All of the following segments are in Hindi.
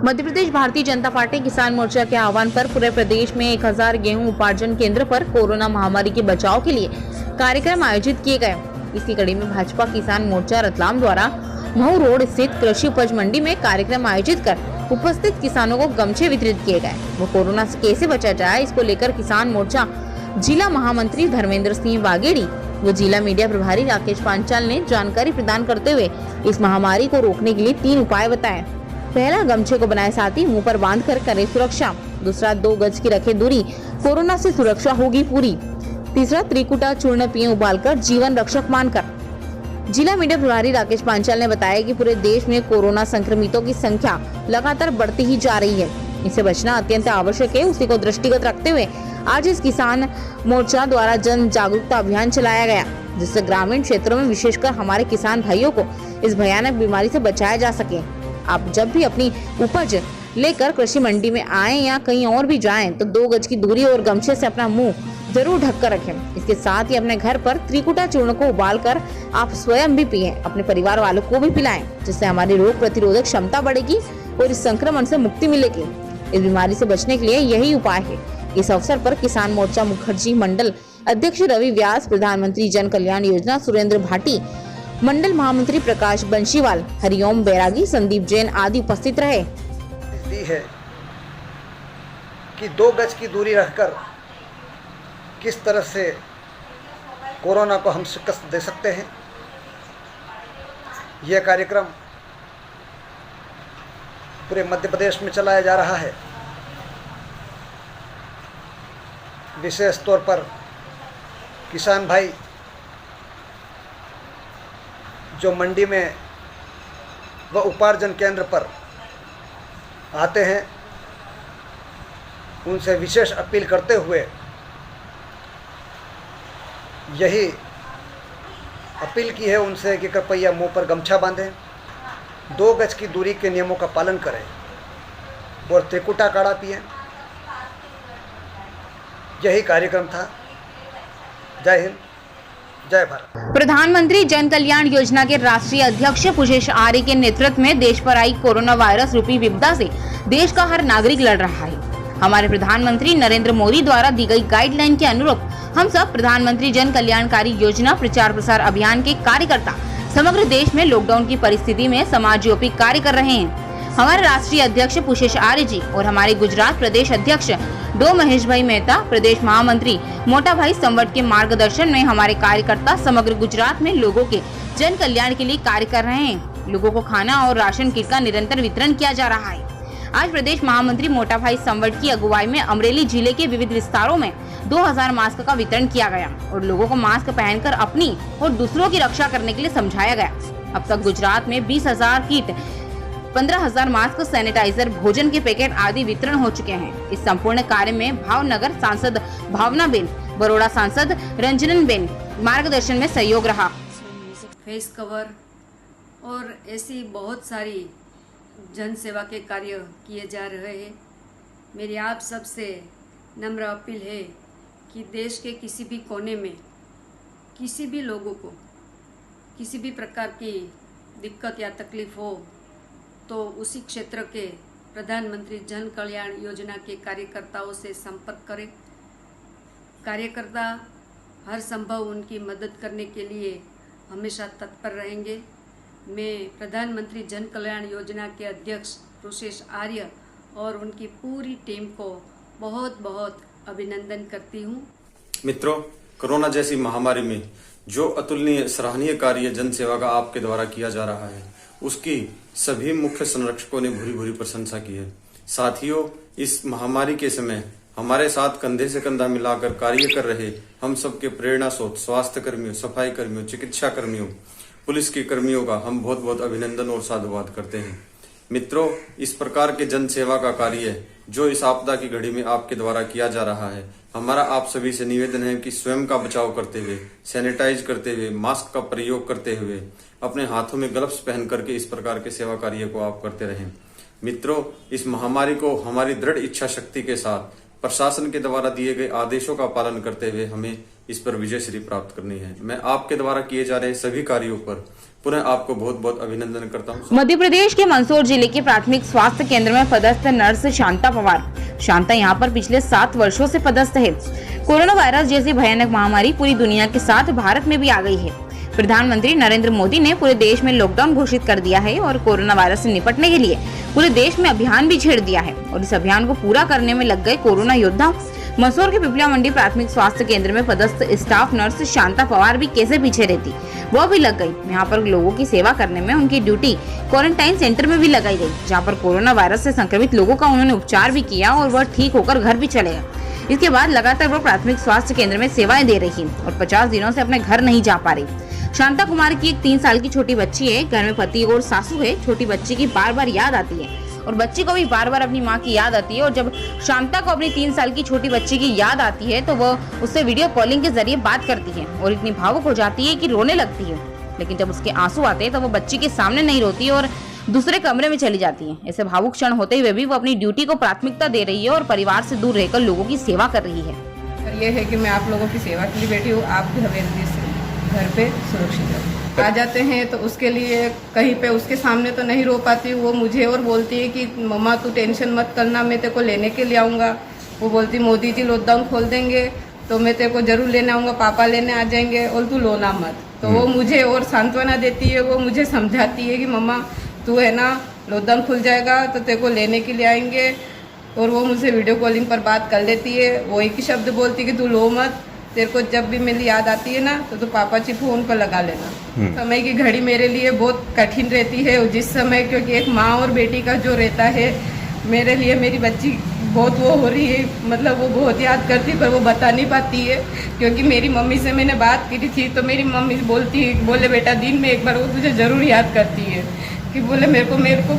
मध्य प्रदेश भारतीय जनता पार्टी किसान मोर्चा के आह्वान पर पूरे प्रदेश में 1000 गेहूं उपार्जन केंद्र पर कोरोना महामारी के बचाव के लिए कार्यक्रम आयोजित किए गए। इसी कड़ी में भाजपा किसान मोर्चा रतलाम द्वारा महू रोड स्थित कृषि उपज मंडी में कार्यक्रम आयोजित कर उपस्थित किसानों को गमछे वितरित किए गए। वो कोरोना से कैसे बचा जाए, इसको लेकर किसान मोर्चा जिला महामंत्री धर्मेंद्र सिंह वागेड़ी व जिला मीडिया प्रभारी राकेश पांचाल ने जानकारी प्रदान करते हुए इस महामारी को रोकने के लिए 3 उपाय बताए। पहला, गमछे को बनाए साथ ही मुंह पर बांध कर करें सुरक्षा। दूसरा, 2 गज की रखे दूरी, कोरोना से सुरक्षा होगी पूरी। तीसरा, त्रिकुटा चूर्ण पिए उबालकर जीवन रक्षक मानकर। जिला मीडिया प्रभारी राकेश पांचाल ने बताया कि पूरे देश में कोरोना संक्रमितों की संख्या लगातार बढ़ती ही जा रही है। इससे बचना अत्यंत आवश्यक है। उसी को दृष्टिगत रखते हुए आज इस किसान मोर्चा द्वारा जन जागरूकता अभियान चलाया गया, जिससे ग्रामीण क्षेत्रों में विशेषकर हमारे किसान भाइयों को इस भयानक बीमारी से बचाया जा सके। आप जब भी अपनी उपज लेकर कृषि मंडी में आए या कहीं और भी जाएं, तो 2 गज की दूरी और गमछे से अपना मुंह जरूर ढककर रखें। इसके साथ ही अपने घर पर त्रिकुटा चूर्ण को उबालकर आप स्वयं भी पिएं, अपने परिवार वालों को भी पिलाएं, जिससे हमारी रोग प्रतिरोधक क्षमता बढ़ेगी और इस संक्रमण से मुक्ति मिलेगी। इस बीमारी से बचने के लिए यही उपाय है। इस अवसर पर किसान मोर्चा मुखर्जी मंडल अध्यक्ष रवि व्यास, प्रधानमंत्री जन कल्याण योजना सुरेंद्र भाटी, मंडल महामंत्री प्रकाश बंशीवाल, हरिओम बैरागी, संदीप जैन आदि उपस्थित रहे। दी है कि 2 गज की दूरी रखकर किस तरह से कोरोना को हम शिकस्त दे सकते हैं। यह कार्यक्रम पूरे मध्य प्रदेश में चलाया जा रहा है। विशेष तौर पर किसान भाई जो मंडी में व उपार्जन केंद्र पर आते हैं, उनसे विशेष अपील करते हुए यही अपील की है उनसे कि कृपया मुंह पर गमछा बांधें, 2 गज की दूरी के नियमों का पालन करें और त्रिकुटा काढ़ा पिएं। यही कार्यक्रम था। जय हिंद, जय भारत। प्रधानमंत्री जन कल्याण योजना के राष्ट्रीय अध्यक्ष पुषेश आर्य के नेतृत्व में देश पर आई कोरोना वायरस रूपी विपदा से देश का हर नागरिक लड़ रहा है। हमारे प्रधानमंत्री नरेंद्र मोदी द्वारा दी गई गाइडलाइन के अनुरूप हम सब प्रधानमंत्री जन कल्याणकारी योजना प्रचार प्रसार अभियान के कार्यकर्ता समग्र देश में लॉकडाउन की परिस्थिति में समाजोपयोगी कार्य कर रहे हैं। हमारे राष्ट्रीय अध्यक्ष पुषेश आर्य जी और हमारे गुजरात प्रदेश अध्यक्ष डो महेश भाई मेहता, प्रदेश महामंत्री मोटा भाई संवट के मार्गदर्शन में हमारे कार्यकर्ता समग्र गुजरात में लोगों के जन कल्याण के लिए कार्य कर रहे हैं। लोगों को खाना और राशन किट का निरंतर वितरण किया जा रहा है। आज प्रदेश महामंत्री मोटा भाई संवट की अगुवाई में अमरेली जिले के विविध विस्तारों में 2000 मास्क का वितरण किया गया और लोगों को मास्क पहनकर अपनी और दूसरों की रक्षा करने के लिए समझाया गया। अब तक गुजरात में 20,000 किट, 15,000 मास्क, सैनिटाइजर, भोजन के पैकेट आदि वितरण हो चुके हैं। इस संपूर्ण कार्य में भावनगर सांसद भावना बेन, बड़ौदा सांसद रंजन बेन मार्गदर्शन में सहयोग रहा। फेस कवर और ऐसी बहुत सारी जन सेवा के कार्य किए जा रहे हैं। मेरी आप सबसे नम्र अपील है कि देश के किसी भी कोने में किसी भी लोगों को किसी भी प्रकार की दिक्कत या तकलीफ हो तो उसी क्षेत्र के प्रधानमंत्री जन कल्याण योजना के कार्यकर्ताओं से संपर्क करें। कार्यकर्ता हर संभव उनकी मदद करने के लिए हमेशा तत्पर रहेंगे। मैं प्रधानमंत्री जन कल्याण योजना के अध्यक्ष पुषेश आर्य और उनकी पूरी टीम को बहुत बहुत अभिनंदन करती हूँ। मित्रों, कोरोना जैसी महामारी में जो अतुलनीय सराहनीय कार्य जन सेवा का आपके द्वारा किया जा रहा है, उसकी सभी मुख्य संरक्षकों ने भूरी भूरी प्रशंसा की है। साथियों, इस महामारी के समय हमारे साथ कंधे से कंधा मिलाकर कार्य कर रहे हम सबके प्रेरणा स्रोत स्वास्थ्य कर्मियों, सफाई कर्मियों, चिकित्सा कर्मियों, पुलिस के कर्मियों का हम बहुत बहुत अभिनंदन और साधुवाद करते हैं। मित्रों, इस प्रकार के जन सेवा का कार्य जो इस आपदा की घड़ी में आपके द्वारा किया जा रहा है, हमारा आप सभी से निवेदन है कि स्वयं का बचाव करते हुए, सैनिटाइज करते हुए, मास्क का प्रयोग करते हुए, अपने हाथों में ग्लव्स पहन करके इस प्रकार के सेवा कार्य को आप करते रहें। मित्रों, इस महामारी को हमारी दृढ़ इच्छा शक्ति के साथ प्रशासन के द्वारा दिए गए आदेशों का पालन करते हुए हमें इस पर विजय श्री प्राप्त करनी है। मैं आपके द्वारा किए जा रहे सभी कार्यों पर पुनः आपको बहुत बहुत अभिनंदन करता हूँ। मध्य प्रदेश के मंदसौर जिले के प्राथमिक स्वास्थ्य केंद्र में पदस्थ नर्स शांता पवार। शांता यहाँ पर पिछले 7 वर्षों से पदस्थ है। कोरोना वायरस जैसी भयानक महामारी पूरी दुनिया के साथ भारत में भी आ गई है। प्रधानमंत्री नरेंद्र मोदी ने पूरे देश में लॉकडाउन घोषित कर दिया है और कोरोना वायरस से निपटने के लिए पूरे देश में अभियान भी छेड़ दिया है और इस अभियान को पूरा करने में लग गए कोरोना योद्धा। मंदसौर के पिपलिया मंडी प्राथमिक स्वास्थ्य केंद्र में पदस्थ स्टाफ नर्स शांता पवार भी कैसे पीछे रहती, वो भी लग गई। यहाँ पर लोगों की सेवा करने में उनकी ड्यूटी क्वारंटाइन सेंटर में भी लगाई गई, जहाँ पर कोरोना वायरस से संक्रमित लोगों का उन्होंने उपचार भी किया और वह ठीक होकर घर भी चले गए। इसके बाद लगातार वो प्राथमिक स्वास्थ्य केंद्र में सेवाएं दे रही और 50 दिनों से अपने घर नहीं जा पा रही। शांता कुमार की एक 3 साल की छोटी बच्ची है। घर में पति और सासू है। छोटी बच्ची की बार बार याद आती है और बच्ची को भी बार बार अपनी माँ की याद आती है। और जब शांता को अपनी 3 साल की छोटी बच्ची की याद आती है तो वह उससे वीडियो कॉलिंग के जरिए बात करती है और इतनी भावुक हो जाती है कि रोने लगती है। लेकिन जब उसके आंसू आते हैं तो वो बच्ची के सामने नहीं रोती और दूसरे कमरे में चली जाती है। ऐसे भावुक क्षण होते हुए भी वो अपनी ड्यूटी को प्राथमिकता दे रही है और परिवार से दूर रहकर लोगों की सेवा कर रही है। और ये है कि मैं आप लोगों की सेवा के लिए बैठी हूँ। आप हवेली से घर पे सुरक्षित रहो। आ जाते हैं तो उसके लिए कहीं पे उसके सामने तो नहीं रो पाती। वो मुझे और बोलती है कि मम्मा तू टेंशन मत करना, मैं तेरे को लेने के लिए आऊँगा। वो बोलती मोदी जी लॉकडाउन खोल देंगे तो मैं तेरे को जरूर लेने आऊँगा, पापा लेने आ जाएंगे और तू रोना मत। तो वो मुझे और सांत्वना देती है। वो मुझे समझाती है कि मम्मा तू है ना, लॉकडाउन खुल जाएगा तो तेरे को लेने के लिए आएंगे। और वो मुझसे वीडियो कॉलिंग पर बात कर लेती है। वो एक ही शब्द बोलती है कि तू लो मत, तेरे को जब भी मेरी याद आती है ना तो पापा जी फोन पर लगा लेना। समय की घड़ी मेरे लिए बहुत कठिन रहती है जिस समय, क्योंकि एक माँ और बेटी का जो रहता है, मेरे लिए मेरी बच्ची बहुत वो हो रही है, मतलब वो बहुत याद करती पर वो बता नहीं पाती है। क्योंकि मेरी मम्मी से मैंने बात की थी तो मेरी मम्मी बोले बेटा दिन में एक बार वो तुझे ज़रूर याद करती है। कि बोले मेरे को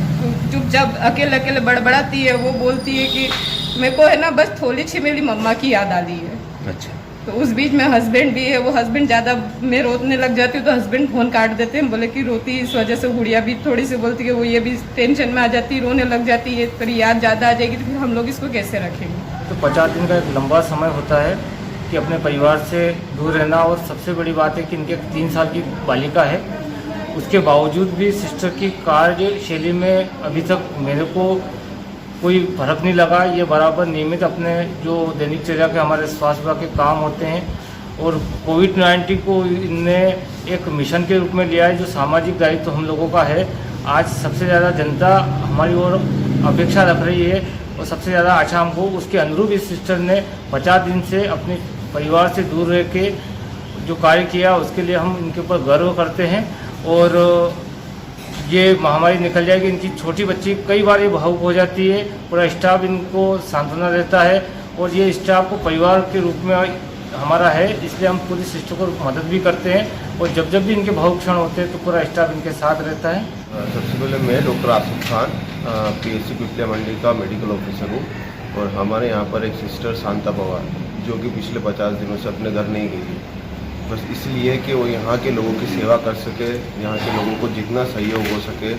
चुपचाप अकेले अकेले बड़बड़ाती है। वो बोलती है कि मेरे को है ना बस थोड़ी सी मेरी मम्मा की याद आ रही है। अच्छा। तो उस बीच में हस्बैंड भी है। वो हस्बैंड ज़्यादा मैं रोने लग जाती हूँ तो हस्बैंड फ़ोन काट देते हैं। बोले कि रोती इस वजह से। गुड़िया भी थोड़ी सी बोलती है, वो ये भी टेंशन में आ जाती है, रोने लग जाती है। तेरी याद ज़्यादा आ जाएगी तो फिर हम लोग इसको कैसे रखेंगे। तो 50 दिन का एक लंबा समय होता है कि अपने परिवार से दूर रहना। और सबसे बड़ी बात है कि इनके 3 साल की बालिका है, उसके बावजूद भी सिस्टर की कार्यशैली में अभी तक मेरे को कोई फर्क नहीं लगा। ये बराबर नियमित अपने जो दैनिकचर्या के हमारे स्वास्थ्य विभाग के काम होते हैं और कोविड-19 को इनने एक मिशन के रूप में लिया है, जो सामाजिक दायित्व हम लोगों का है। आज सबसे ज़्यादा जनता हमारी ओर अपेक्षा रख रही है और सबसे ज़्यादा आशा हमको उसके अनुरूप इस सिस्टर ने 50 दिन से अपने परिवार से दूर रह के जो कार्य किया उसके लिए हम इनके ऊपर गर्व करते हैं। और ये महामारी निकल जाएगी। इनकी छोटी बच्ची कई बार ये भावुक हो जाती है, पूरा स्टाफ इनको सांत्वना देता है और ये स्टाफ को परिवार के रूप में हमारा है, इसलिए हम पूरी सिस्टर को मदद भी करते हैं। और जब जब भी इनके भावुक क्षण होते हैं तो पूरा स्टाफ इनके साथ रहता है। सबसे पहले मैं डॉक्टर आसिफ खान PHC पिपलिया मंडी का मेडिकल ऑफिसर हूँ और हमारे यहाँ पर एक सिस्टर शांता पवार जो कि पिछले 50 दिनों से अपने घर नहीं गई है, बस इसलिए कि वो यहाँ के लोगों की सेवा कर सके, यहाँ के लोगों को जितना सहयोग हो सके।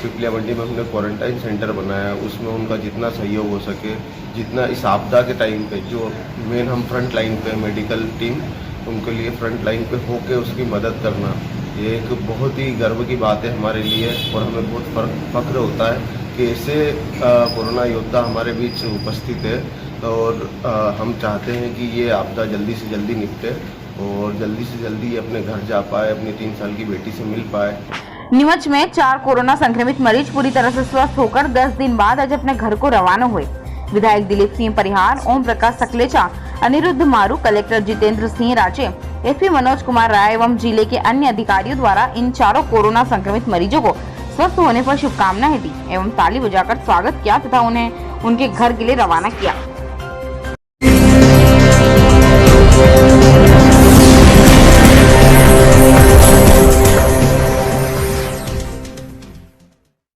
पिपलिया मंडी में हमने क्वारंटाइन सेंटर बनाया, उसमें उनका जितना सहयोग हो सके, जितना इस आपदा के टाइम पे जो मेन हम फ्रंट लाइन पे मेडिकल टीम उनके लिए फ्रंट लाइन पे होके उसकी मदद करना, ये एक बहुत ही गर्व की बात है हमारे लिए। और हमें बहुत फख्र होता है कि ऐसे कोरोना योद्धा हमारे बीच उपस्थित है। और हम चाहते हैं कि ये आपदा जल्दी से जल्दी निपटे और जल्दी से जल्दी अपने घर जा पाए, अपनी 3 साल की बेटी से मिल पाए। नीमच में 4 कोरोना संक्रमित मरीज पूरी तरह से स्वस्थ होकर 10 दिन बाद आज अपने घर को रवाना हुए। विधायक दिलीप सिंह परिहार, ओम प्रकाश सकलेचा, अनिरुद्ध मारू, कलेक्टर जितेंद्र सिंह राजे, SP मनोज कुमार राय एवं जिले के अन्य अधिकारियों द्वारा इन 4 कोरोना संक्रमित मरीजों को स्वस्थ होने पर शुभकामनाएं दी एवं ताली बजाकर स्वागत किया तथा उन्हें उनके घर के लिए रवाना किया।